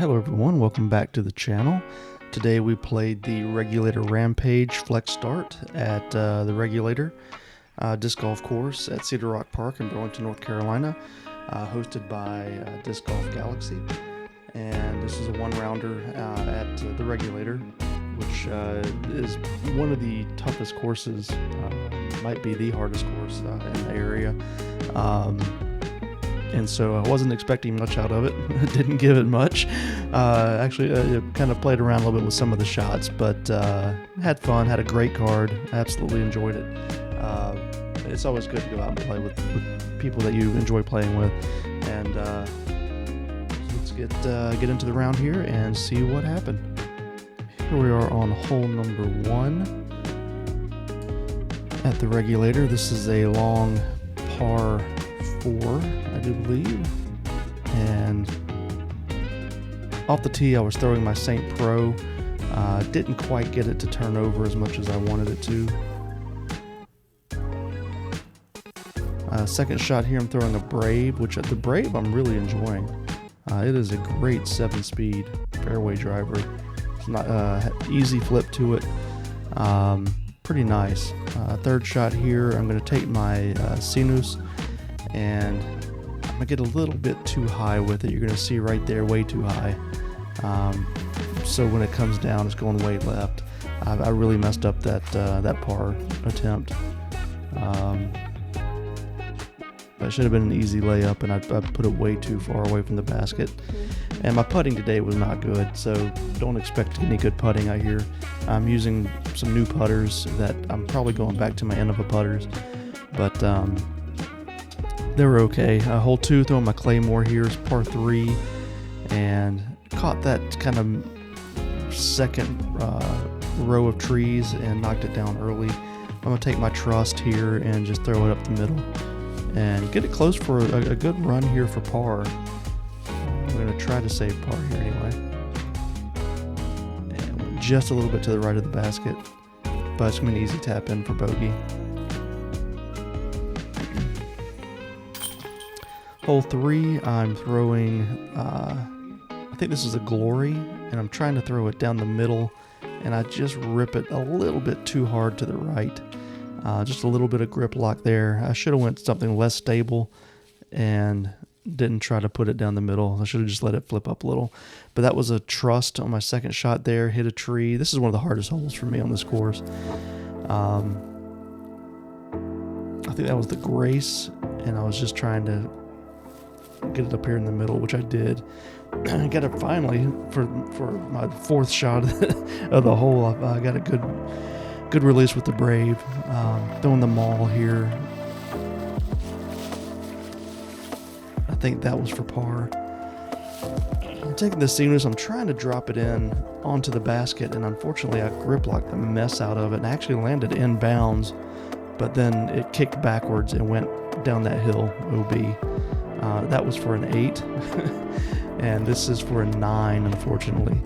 Hello everyone, welcome back to the channel. Today we played the Regulator Rampage Flex Start at the Regulator Disc Golf Course at Cedar Rock Park in Burlington, North Carolina, hosted by Disc Golf Galaxy. And this is a one-rounder at the Regulator, which is one of the toughest courses, might be the hardest course in the area. And so I wasn't expecting much out of it. Didn't give it much. Actually, I kind of played around a little bit with some of the shots, but had fun, had a great card. Absolutely enjoyed it. It's always good to go out and play with people that you enjoy playing with. And so let's get into the round here and see what happened. Here we are on hole number 1 at the Regulator. This is a long par 4, I do believe, and off the tee I was throwing my St. Pro. Didn't quite get it to turn over as much as I wanted it to. Second shot here, I'm throwing a Brave, which the Brave I'm really enjoying. It is a great 7-speed fairway driver. It's not easy flip to it. Pretty nice. Third shot here, I'm going to take my Sinus, and I'm gonna get a little bit too high with it. You're gonna see right there, way too high. So when it comes down, it's going way left. I really messed up that par attempt. That should have been an easy layup, and I put it way too far away from the basket. And my putting today was not good, so don't expect any good putting out here. I'm using some new putters that I'm probably going back to my Innova putters, but they were okay. Hole 2, throwing my Claymore here is par 3, and caught that kind of second row of trees and knocked it down early. I'm going to take my Trust here and just throw it up the middle and get it close for a good run here for par. I'm going to try to save par here anyway. And just a little bit to the right of the basket, but it's going to be an easy tap in for bogey. Hole 3, I'm throwing, I think this is a Glory, and I'm trying to throw it down the middle, and I just rip it a little bit too hard to the right. Just a little bit of grip lock there. I should have went something less stable and didn't try to put it down the middle. I should have just let it flip up a little. But that was a Trust on my second shot there, hit a tree. This is one of the hardest holes for me on this course. I think that was the Grace, and I was just trying to get it up here in the middle, which I did. I got it finally for my 4th shot of the hole. I got a good release with the Brave. Throwing the Mall here. I think that was for par. I'm taking the Sinus. I'm trying to drop it in onto the basket, and unfortunately I grip locked the mess out of it and actually landed in bounds, but then it kicked backwards and went down that hill, OB. That was for an 8, and this is for a 9, unfortunately.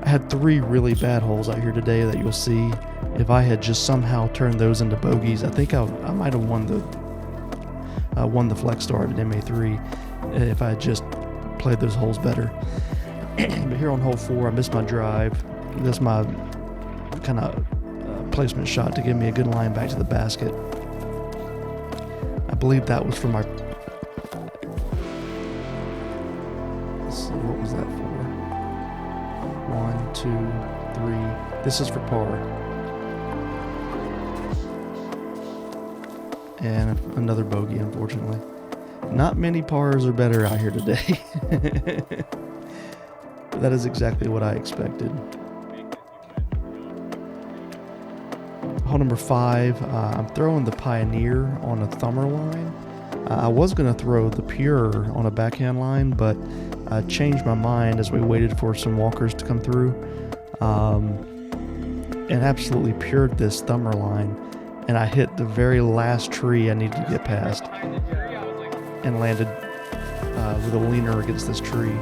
I had 3 really bad holes out here today that you'll see. If I had just somehow turned those into bogeys, I think I might have won the Flex Start at MA3 if I had just played those holes better. But here on hole 4, I missed my drive. That's my kind of placement shot to give me a good line back to the basket. I believe that was for my... What was that for? 1, 2, 3. This is for par. And another bogey, unfortunately. Not many pars are better out here today. But that is exactly what I expected. Hole number 5, I'm throwing the Pioneer on a thumber line. I was going to throw the Pure on a backhand line, but I changed my mind as we waited for some walkers to come through, and absolutely pured this thumber line, and I hit the very last tree I needed to get past and landed with a leaner against this tree.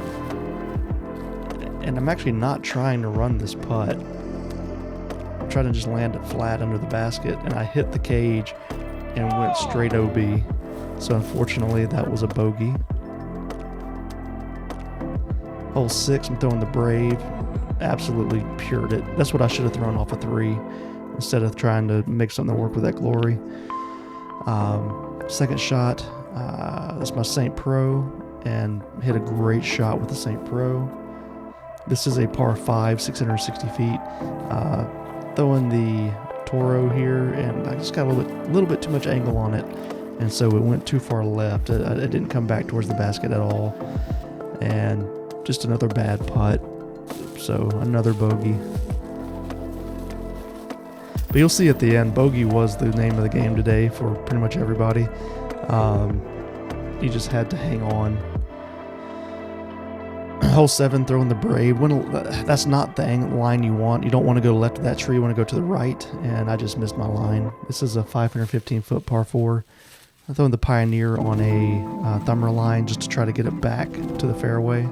And I'm actually not trying to run this putt. I'm trying to just land it flat under the basket, and I hit the cage and went straight OB. So unfortunately that was a bogey. Hole 6, I'm throwing the Brave. Absolutely pured it. That's what I should have thrown off a 3 instead of trying to make something work with that Glory. Second shot, that's my St. Pro, and hit a great shot with the St. Pro. This is a par 5, 660 feet. Throwing the Toro here, and I just got a little bit too much angle on it, and so it went too far left. It didn't come back towards the basket at all, and just another bad putt. So another bogey. But you'll see at the end, bogey was the name of the game today for pretty much everybody. You just had to hang on. Hole 7, throwing the Brave. That's not the line you want. You don't want to go left of that tree. You want to go to the right, and I just missed my line. This is a 515-foot par 4. I'm throwing the Pioneer on a thumber line just to try to get it back to the fairway,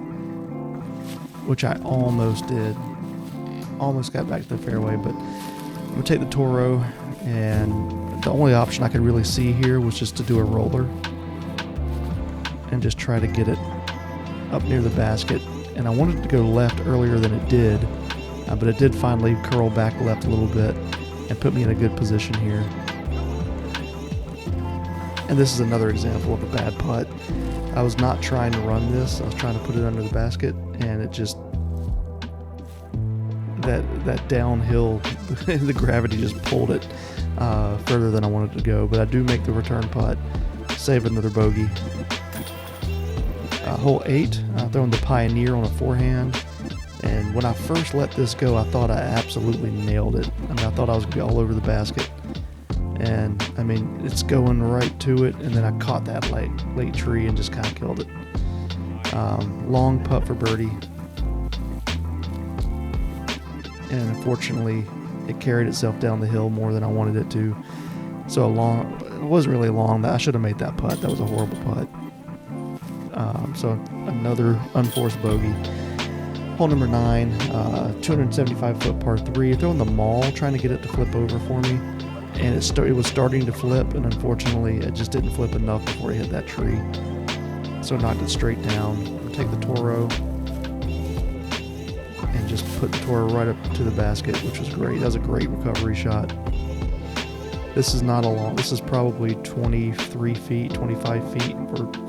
which I almost did. Almost got back to the fairway, but I'm going to take the Toro, and the only option I could really see here was just to do a roller and just try to get it up near the basket. And I wanted to go left earlier than it did, but it did finally curl back left a little bit and put me in a good position here. And this is another example of a bad putt. I was not trying to run this. I was trying to put it under the basket, and it just, that downhill, the gravity just pulled it further than I wanted to go. But I do make the return putt, save another bogey. Hole 8, throwing the Pioneer on a forehand, and when I first let this go, I thought I absolutely nailed it. I mean, I thought I was going to be all over the basket, and I mean, it's going right to it, and then I caught that late tree and just kind of killed it. Long putt for birdie, and unfortunately, it carried itself down the hill more than I wanted it to. So it wasn't really long. I should have made that putt. That was a horrible putt. So another unforced bogey. Hole number 9, 275-foot par 3. Throwing the Mall, trying to get it to flip over for me, and it was starting to flip, and unfortunately, it just didn't flip enough before it hit that tree. So I knocked it straight down. Take the Toro and just put the Toro right up to the basket, which was great. That was a great recovery shot. This is not a long. This is probably 23 feet, 25 feet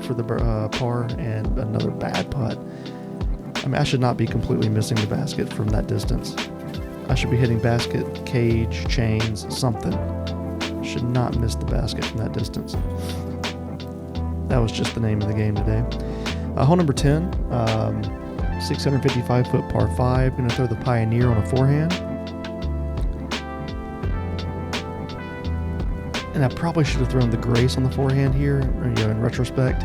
for the par, and another bad putt. I mean, I should not be completely missing the basket from that distance. I should be hitting basket, cage, chains, something. Should not miss the basket from that distance. That was just the name of the game today. Hole number 10, 655-foot par 5. Going to throw the Pioneer on a forehand. And I probably should have thrown the Grace on the forehand here, in retrospect.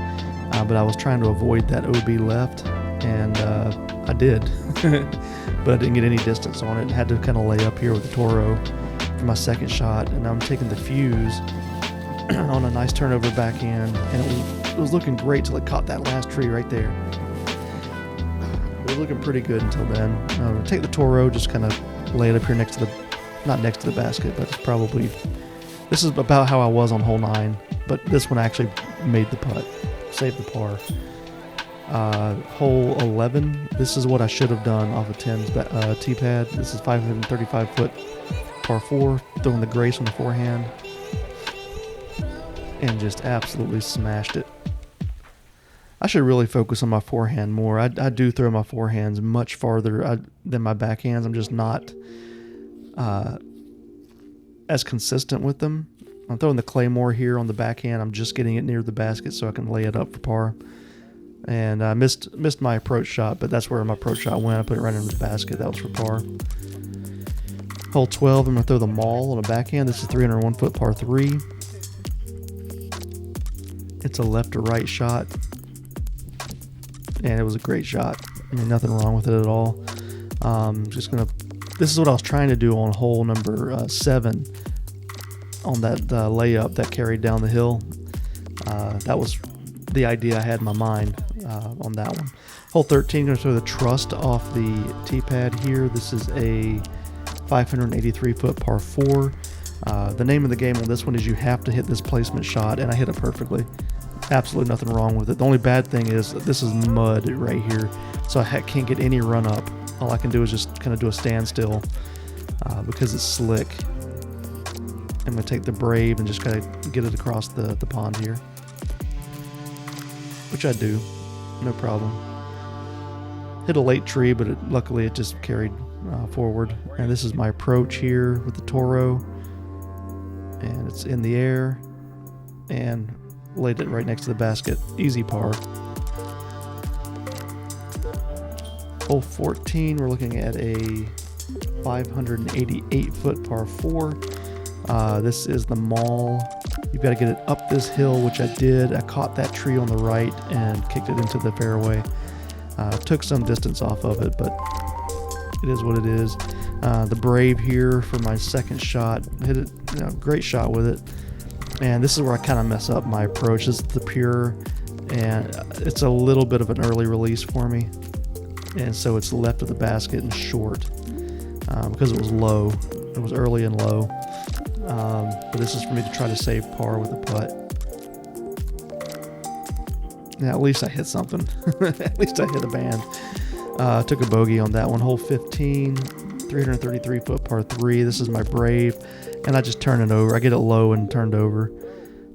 But I was trying to avoid that OB left, and I did. But I didn't get any distance on it. I had to kind of lay up here with the Toro for my second shot. And I'm taking the Fuse on a nice turnover backhand. And it was looking great till it caught that last tree right there. It was looking pretty good until then. Take the Toro, just kind of lay it up here not next to the basket, but it's probably... This is about how I was on hole 9, but this one actually made the putt, saved the par. Hole 11, this is what I should have done off of 10's tee pad. This is 535-foot par 4, throwing the Grace on the forehand, and just absolutely smashed it. I should really focus on my forehand more. I do throw my forehands much farther than my backhands. I'm just not as consistent with them. I'm throwing the Claymore here on the backhand. I'm just getting it near the basket so I can lay it up for par. And I missed my approach shot, but that's where my approach shot went. I put it right into the basket. That was for par. Hole 12, I'm going to throw the Mall on a backhand. This is 301-foot par 3. It's a left to right shot, and it was a great shot. I mean, nothing wrong with it at all. This is what I was trying to do on hole number 7 on that layup that carried down the hill. That was the idea I had in my mind on that one. Hole 13, going to throw the Trust off the tee pad here. This is a 583-foot par 4. The name of the game on this one is you have to hit this placement shot, and I hit it perfectly. Absolutely nothing wrong with it. The only bad thing is this is mud right here, so I can't get any run up. All I can do is just kind of do a standstill because it's slick. I'm going to take the Brave and just kind of get it across the pond here, which I do, no problem. Hit a late tree, but luckily it just carried forward. And this is my approach here with the Toro, and it's in the air and laid it right next to the basket. Easy par. Hole 14, we're looking at a 588 foot par 4. This is the mall. You've got to get it up this hill, which I did. I caught that tree on the right and kicked it into the fairway. Took some distance off of it, but it is what it is. The Brave here for my second shot. Hit it, great shot with it. And this is where I kind of mess up my approach. This is the Pure, and it's a little bit of an early release for me. And so it's left of the basket and short because it was low. It was early and low. But this is for me to try to save par with a putt. Now, at least I hit something. At least I hit a band. Took a bogey on that one. Hole 15, 333 foot par 3. This is my Brave, and I just turn it over. I get it low and turned over.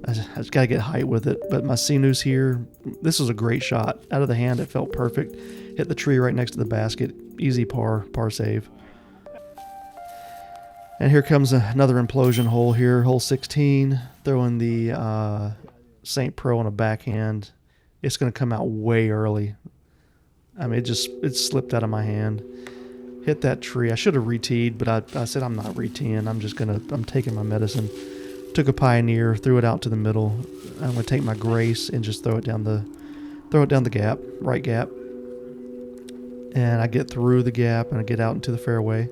I just got to get height with it. But my C-Noose here, this was a great shot. Out of the hand, it felt perfect. Hit the tree right next to the basket. Easy par save. And here comes another implosion hole here. Hole 16, throwing the St. Pro on a backhand. It's going to come out way early. I mean, it slipped out of my hand. Hit that tree. I should have re-teed, but I said I'm not re-teeing. I'm taking my medicine. Took a Pioneer, threw it out to the middle. I'm going to take my Grace and just throw it down the gap, right gap. And I get through the gap and I get out into the fairway.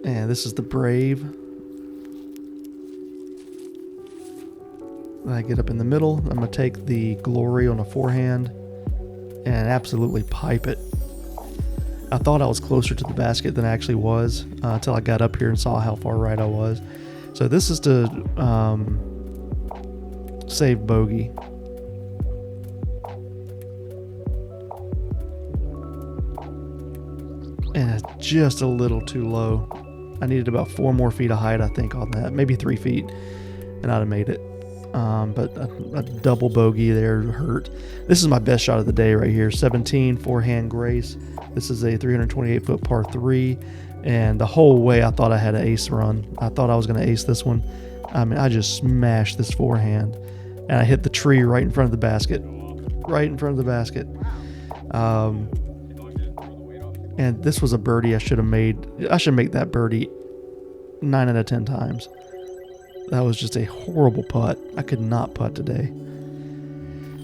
And this is the Brave. I get up in the middle. I'm going to take the Glory on a forehand and absolutely pipe it. I thought I was closer to the basket than I actually was until I got up here and saw how far right I was. So this is to save bogey. And it's just a little too low. I needed about 4 more feet of height, I think, on that. Maybe 3 feet, and I'd have made it. But a double bogey there hurt. This is my best shot of the day right here. 17, forehand Grace. This is a 328 foot par 3. And the whole way I thought I had an ace run. I thought I was going to ace this one. I mean, I just smashed this forehand. And I hit the tree right in front of the basket. Right in front of the basket. And this was a birdie I should have made. I should make that birdie 9 out of 10 times. That was just a horrible putt. I could not putt today.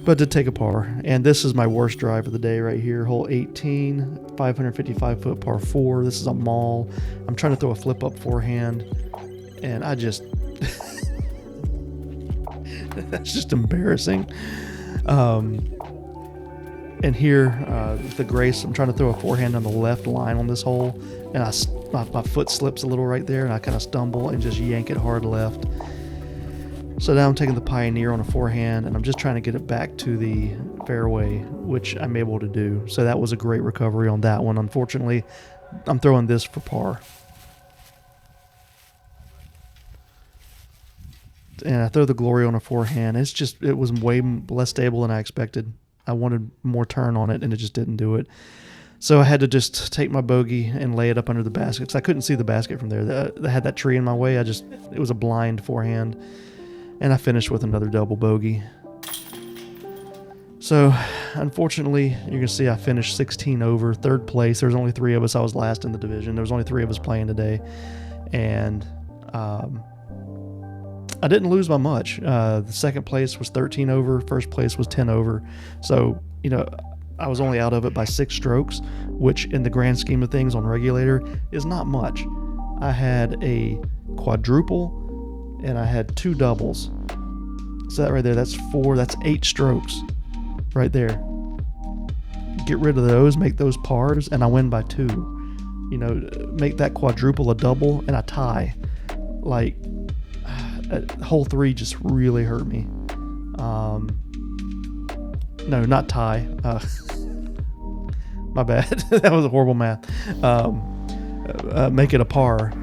But did take a par. And this is my worst drive of the day right here. Hole 18, 555 foot par 4. This is a mall. I'm trying to throw a flip up forehand. And I just... that's just embarrassing. And here, the Grace, I'm trying to throw a forehand on the left line on this hole, and my foot slips a little right there, and I kind of stumble and just yank it hard left. So now I'm taking the Pioneer on a forehand, and I'm just trying to get it back to the fairway, which I'm able to do. So that was a great recovery on that one. Unfortunately, I'm throwing this for par. And I throw the Glory on a forehand. It was way less stable than I expected. I wanted more turn on it, and it just didn't do it. So I had to just take my bogey and lay it up under the basket because I couldn't see the basket from there. I had that tree in my way. It was a blind forehand, and I finished with another double bogey. So unfortunately, you can see I finished 16 over, third place. There's only 3 of us. I was last in the division. There was only 3 of us playing today, and I didn't lose by much. The second place was 13 over. First place was 10 over. So, I was only out of it by 6 strokes, which in the grand scheme of things on Regulator is not much. I had a quadruple and I had 2 doubles. So that right there, that's 4, that's 8 strokes right there. Get rid of those, make those pars, and I win by 2. Make that quadruple a double and a tie. Like, hole 3 just really hurt me. No, not tie. My bad. That was a horrible math. Make it a par,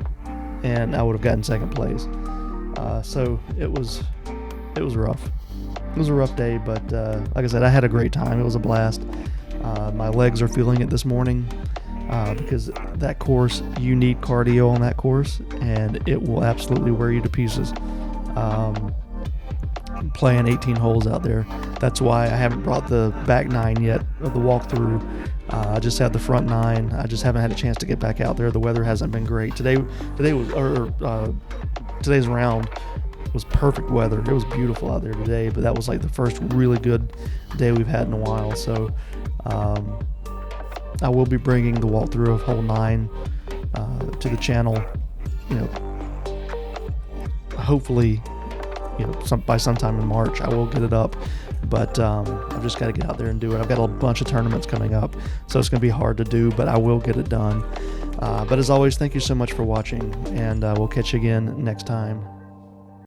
and I would have gotten second place. So it was rough. It was a rough day, but like I said, I had a great time. It was a blast. My legs are feeling it this morning because that course, you need cardio on that course, and it will absolutely wear you to pieces. Playing 18 holes out there. That's why I haven't brought the back 9 yet of the walkthrough. I just had the front 9. I just haven't had a chance to get back out there. The weather hasn't been great. Today's round was perfect weather. It was beautiful out there today, but that was like the first really good day we've had in a while. So I will be bringing the walkthrough of hole 9 to the channel. Hopefully, by sometime in March, I will get it up. But I've just got to get out there and do it. I've got a bunch of tournaments coming up, so it's going to be hard to do, but I will get it done. But as always, thank you so much for watching, and we'll catch you again next time.